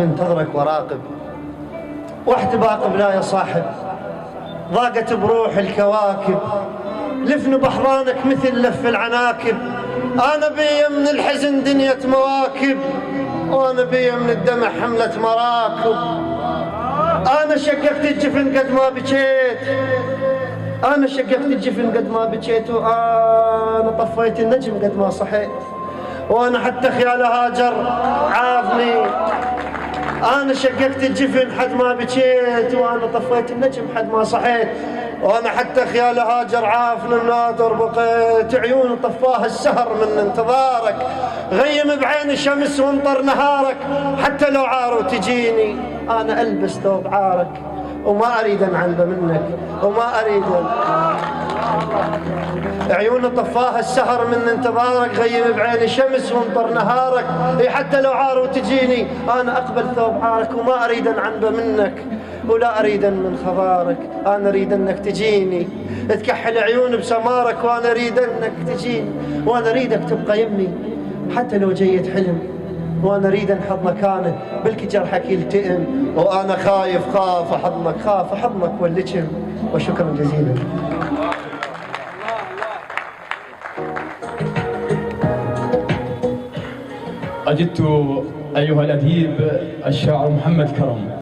انتظرك وراقب واحتباق بلا يا صاحب، ضاقت بروح الكواكب، لفن بحضانك مثل لف العناكب. أنا بي من الحزن دنيا مواكب، وأنا بي من الدمع حملة مراكب. أنا شققت الجفن قد ما بكيت، أنا شققت الجفن قد ما بكيت، وأنا طفيت النجم قد ما صحيت، وأنا حتى خيال هاجر عافني. أنا شققت الجفن حد ما بكيت، وأنا طفيت النجم حد ما صحيت، وأنا حتى خيال هاجر عافني مناطر بقيت. عيون طفاها السهر من انتظارك، غيم بعين شمس وانطر نهارك. حتى لو عار وتجيني أنا ألبس ثوب عارك، وما أريد أنعنبه منك، وما أريد عيون طفاها السهر من انتظارك، غيم بعين شمس وانطر نهارك. حتى لو عار وتجيني أنا أقبل ثوب عارك، وما أريد أنعنبه منك، ولا أريد من خبارك. أنا أريد أنك تجيني تكحل عيون بسمارك، وأنا أريد أنك تجيني، وأنا أريدك تبقى يمي حتى لو جيت حلم، وأنا أريد أنحض مكانه بلكي جرحك يلتئم، وأنا خايف خاف أحضنك، خاف أحضنك واللجم. وشكرا جزيلا. أجدت أيها الأديب الشاعر محمد كرم.